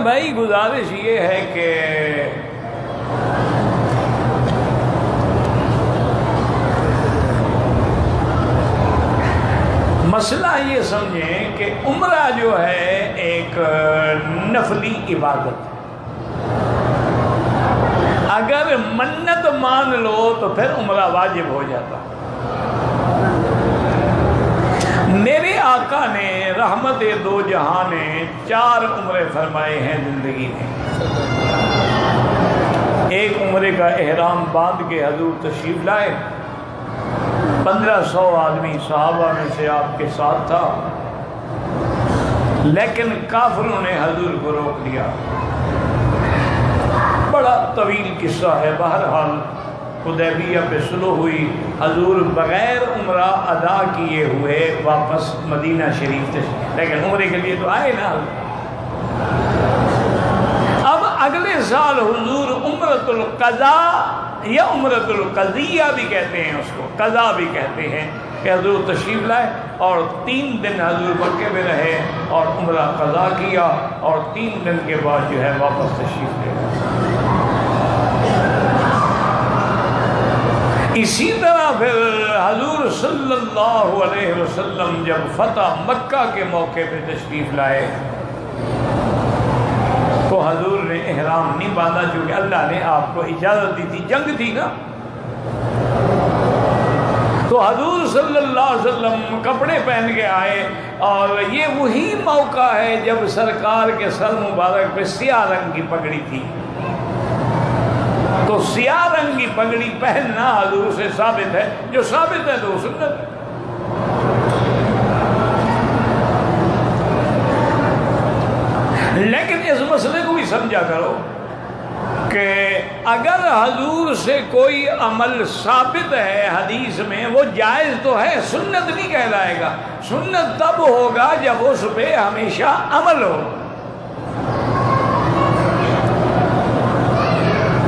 بھائی گزارش یہ ہے کہ مسئلہ یہ سمجھیں کہ عمرہ جو ہے ایک نفلی عبادت، اگر منت مان لو تو پھر عمرہ واجب ہو جاتا۔ میرے آقا نے رحمت دو جہاں نے 4 عمرے فرمائے ہیں زندگی میں۔ ایک عمرے کا احرام باندھ کے حضور تشریف لائے، 1500 آدمی صحابہ میں سے آپ کے ساتھ تھا، لیکن کافروں نے حضور کو روک لیا۔ بڑا طویل قصہ ہے، بہرحال حدیبیہ پہ صلح ہوئی، حضور بغیر عمرہ ادا کیے ہوئے واپس مدینہ شریف تشریف، لیکن عمرے کے لیے تو آئے نا۔ اب اگلے سال حضور عمرۃ القضاء یا عمرۃ القضیہ بھی کہتے ہیں، اس کو قضا بھی کہتے ہیں، کہ حضور تشریف لائے اور 3 دن حضور مکے میں رہے اور عمرہ قضا کیا، اور 3 دن کے بعد جو ہے واپس تشریف لے گئے۔ اسی طرح پھر حضور صلی اللہ علیہ وسلم جب فتح مکہ کے موقع پہ تشریف لائے تو حضور نے احرام نہیں باندھا، چونکہ اللہ نے آپ کو اجازت دی تھی، جنگ تھی نا۔ تو حضور صلی اللہ علیہ وسلم کپڑے پہن کے آئے، اور یہ وہی موقع ہے جب سرکار کے سر مبارک پہ سیاہ رنگ کی پگڑی تھی، تو سیاہ رنگ کی پگڑی پہننا حضور سے ثابت ہے، جو ثابت ہے تو سنت ہے۔ لیکن اس مسئلے کو بھی سمجھا کرو کہ اگر حضور سے کوئی عمل ثابت ہے حدیث میں، وہ جائز تو ہے، سنت نہیں کہلائے گا۔ سنت تب ہوگا جب اس پہ ہمیشہ عمل ہو۔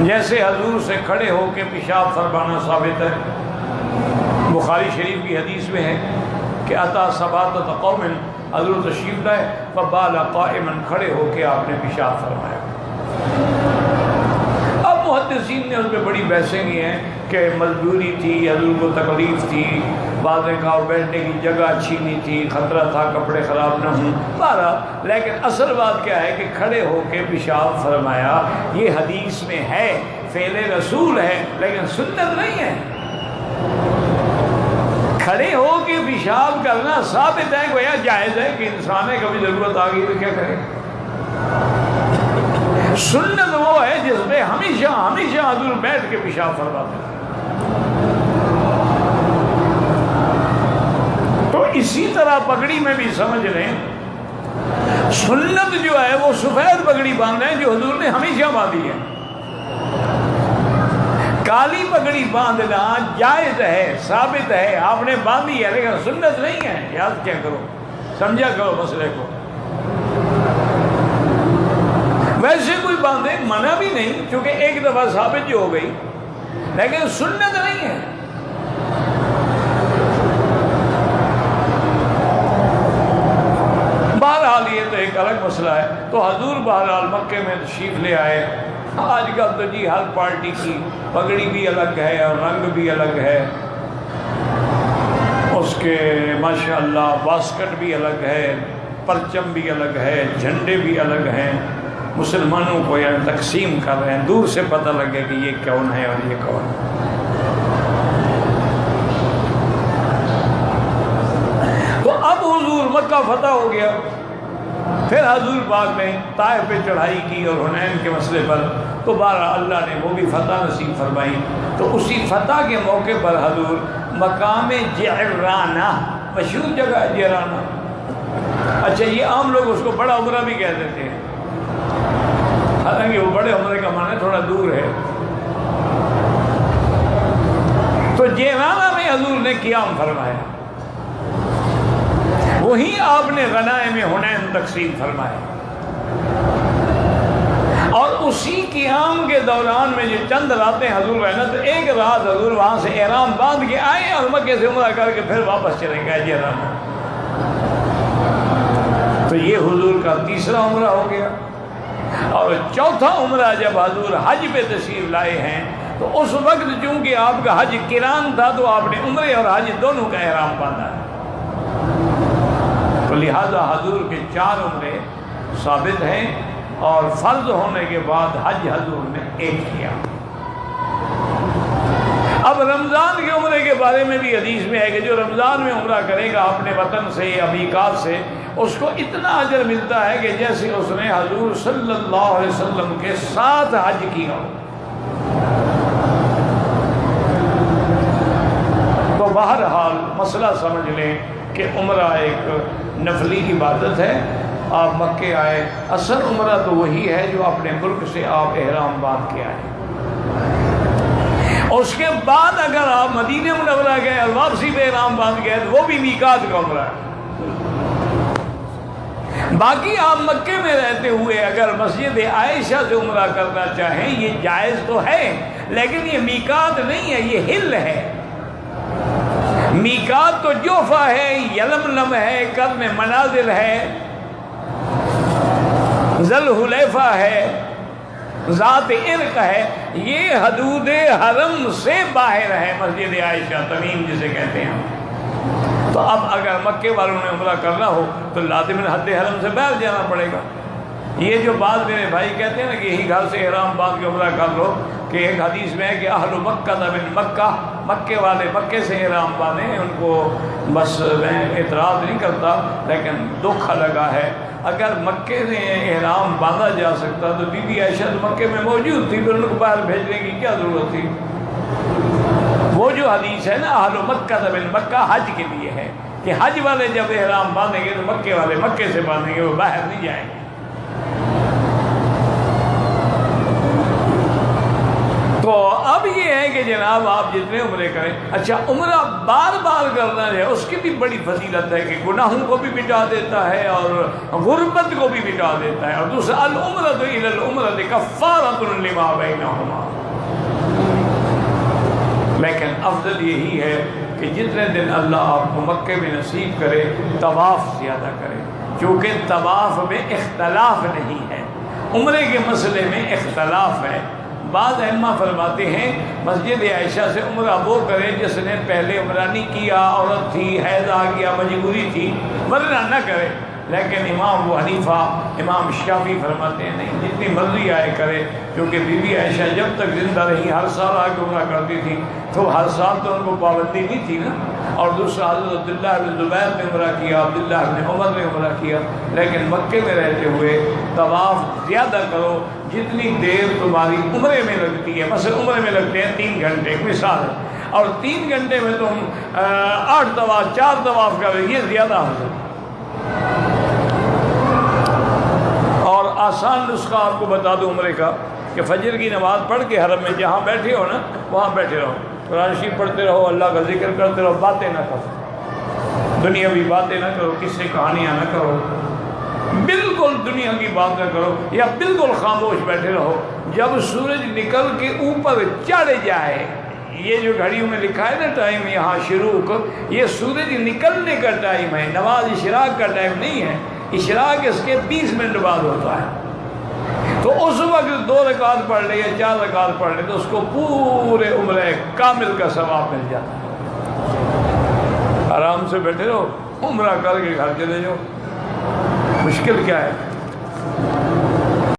جیسے حضور سے کھڑے ہو کے پیشاب فرمانا ثابت ہے، بخاری شریف کی حدیث میں ہے کہ اتا سباتۃ قوم، حضور تشریف لائے فبال قائما، کھڑے ہو کے آپ نے پیشاب فرمایا۔ اب محدثین نے اس پہ بڑی بحثیں کی ہیں کہ مجبوری تھی، حضور کو تکلیف تھی، بعد میں کہا بیٹھنے کی جگہ اچھی نہیں تھی، خطرہ تھا کپڑے خراب نہ ہوں، بہرحال لیکن اصل بات کیا ہے کہ کھڑے ہو کے پیشاب فرمایا، یہ حدیث میں ہے، فعل رسول ہے، لیکن سنت نہیں ہے۔ کھڑے ہو کے پیشاب کرنا ثابت ہے، گویا جائز ہے کہ انسان ہے، کبھی ضرورت آ گئی تو کیا کرے۔ سنت وہ ہے جس میں ہمیشہ حضور بیٹھ کے پیشاب فرماتے ہیں۔ تو اسی طرح پگڑی میں بھی سمجھ لیں، سنت جو ہے وہ سفید پگڑی باندھنا ہے، جو حضور نے ہمیشہ باندھی ہے۔ کالی پگڑی باندھنا جائز ہے، ثابت ہے، آپ نے باندھی ہے، لیکن سنت نہیں ہے۔ یاد کیا کرو، سمجھا کرو مسئلے کو۔ ویسے کوئی باندھے منع بھی نہیں، چونکہ ایک دفعہ ثابت جو ہو گئی، لیکن سنت نہیں ہے۔ بہرحال یہ تو ایک الگ مسئلہ ہے۔ تو حضور بہرحال مکے میں تشریف لے آئے۔ آج کل تو جی ہر پارٹی کی پگڑی بھی الگ ہے اور رنگ بھی الگ ہے، اس کے ماشاءاللہ واسکٹ بھی الگ ہے، پرچم بھی الگ ہے، جھنڈے بھی الگ ہیں، مسلمانوں کو یعنی تقسیم کر رہے ہیں، دور سے پتہ لگے کہ یہ کون ہے اور یہ کون ہے۔ تو اب حضور مکہ فتح ہو گیا، پھر حضور پاک نے طائف پہ چڑھائی کی اور حنین کے مسئلے پر، تو بہرحال اللہ نے وہ بھی فتح نصیب فرمائی۔ تو اسی فتح کے موقع پر حضور مقام جعرانہ، مشہور جگہ ہے جعرانہ، اچھا یہ عام لوگ اس کو بڑا عمرہ بھی کہہ دیتے ہیں، حالانکہ وہ بڑے عمرے کا معنی تھوڑا دور ہے۔ تو جعرانہ میں حضور نے قیام فرمایا، وہیں آپ نے غنائم حنین تقسیم فرمایا، اور اسی قیام کے دوران میں جو چند راتیں حضور رہنا، تو ایک رات حضور وہاں سے احرام باندھ کے آئے اور مکے سے عمرہ کر کے پھر واپس چلے گئے جعرانہ۔ تو یہ حضور کا تیسرا عمرہ ہو گیا۔ اور چوتھا عمرہ جب حضور حج پہ تشریف لائے ہیں تو اس وقت چونکہ آپ کا حج قران تھا تو آپ نے عمرے اور حج دونوں کا احرام باندھا ہے، تو لہذا حضور کے 4 عمرے ثابت ہیں، اور فرض ہونے کے بعد حج حضور نے 1 کیا۔ اب رمضان کے عمرے کے بارے میں بھی حدیث میں ہے کہ جو رمضان میں عمرہ کرے گا اپنے وطن سے یا میقات سے، اس کو اتنا اجر ملتا ہے کہ جیسے اس نے حضور صلی اللہ علیہ وسلم کے ساتھ حج کیا ہو۔ تو بہرحال مسئلہ سمجھ لیں کہ عمرہ ایک نفلی عبادت ہے۔ آپ مکے آئے، اصل عمرہ تو وہی ہے جو اپنے ملک سے آپ احرام باندھ کے آئے۔ اس کے بعد اگر آپ مدینہ منورہ گئے اور واپسی پہ احرام باندھ گئے تو وہ بھی میقات کا عمرہ ہے۔ باقی آپ مکے میں رہتے ہوئے اگر مسجد عائشہ سے عمرہ کرنا چاہیں یہ جائز تو ہے، لیکن یہ میقات نہیں ہے، یہ حل ہے۔ میقات تو جوفہ ہے، یلملم ہے، قرن منازل ہے، ذوالحلیفہ ہے، ذات عرق ہے، یہ حدود حرم سے باہر ہے مسجد عائشہ تمیم جسے کہتے ہیں۔ تو اب اگر مکے والوں نے عمرہ کرنا ہو تو لازماً حد حرم سے باہر جانا پڑے گا۔ یہ جو بات میرے بھائی کہتے ہیں نا کہ یہی گھر سے احرام باندھ کے عمرہ کر لو، کہ ایک حدیث میں ہے کہ اہل مکہ من مکہ، مکے والے مکے سے احرام باندھیں، ان کو بس میں اعتراض نہیں کرتا لیکن دکھ لگا ہے۔ اگر مکے سے احرام باندھا جا سکتا تو بی بی عائشہ تو مکے میں موجود تھی، پھر ان کو باہر بھیجنے کی کیا ضرورت تھی؟ وہ جو حدیث ہے نا اہل مکہ من مکہ حج کے لیے ہے کہ حج والے جب احرام باندھیں گے تو مکے والے مکے سے باندھیں گے، وہ باہر نہیں جائیں گے۔ تو اب یہ ہے کہ جناب آپ جتنے عمرے کریں، اچھا عمرہ بار بار کرنا ہے اس کی بھی بڑی فضیلت ہے کہ گناہوں کو بھی مٹا دیتا ہے اور غربت کو بھی مٹا دیتا ہے، اور دوسرا العمرۃ الی العمرۃ کفارۃ لما بینہما۔ لیکن افضل یہی ہے کہ جتنے دن اللہ آپ کو مکے میں نصیب کرے طواف زیادہ کرے، چونکہ طواف میں اختلاف نہیں ہے، عمرے کے مسئلے میں اختلاف ہے۔ بعض ائمہ فرماتے ہیں مسجد عائشہ سے عمرہ وہ کرے جس نے پہلے عمرہ نہیں کیا، عورت تھی، حیض آ گیا، مجبوری تھی، ورنہ نہ کرے۔ لیکن امام ابو حنیفہ، امام شافعی فرماتے ہیں نہیں، جتنی مرضی آئے کرے، کیونکہ بی بی عائشہ جب تک زندہ رہی ہر سال آ کے عمرہ کرتی تھی، تو ہر سال تو ان کو پابندی نہیں تھی نا۔ اور دوسرا حضرت عبداللہ بن زبیر نے عمرہ کیا، عبداللہ بن عمر نے عمرہ کیا، لیکن مکے میں رہتے ہوئے طواف زیادہ کرو جتنی دیر تمہاری عمرے میں لگتی ہے۔ مثلا عمرے میں لگتے ہیں 3 گھنٹے، مثال ہے، اور 3 گھنٹے میں تم 8 طواف 4 طواف کرو، یہ زیادہ حضرت۔ اور آسان نسخہ آپ کو بتا دوں عمرے کا کہ فجر کی نماز پڑھ کے حرم میں جہاں بیٹھے ہو نا وہاں بیٹھے رہو، قرآن شریف پڑھتے رہو، اللہ کا ذکر کرتے رہو، باتیں نہ کرو، دنیاوی باتیں نہ کرو، کس سے کہانیاں نہ کرو، بالکل دنیا کی بات نہ کرو، یا بالکل خاموش بیٹھے رہو۔ جب سورج نکل کے اوپر چڑھ جائے، یہ جو گھڑیوں میں لکھا ہے نا ٹائم یہاں شروق، یہ سورج نکلنے کا ٹائم ہے، نماز اشراق کا ٹائم نہیں ہے، اشراق اس کے 20 منٹ بعد ہوتا ہے۔ تو اس وقت 2 رکعت پڑھ لے یا 4 رکعت پڑھ لے تو اس کو پورے عمرے کامل کا ثواب مل جاتا ہے۔ آرام سے بیٹھے رہو، عمرہ کر کے گھر چلے جاؤ، مشکل کیا ہے؟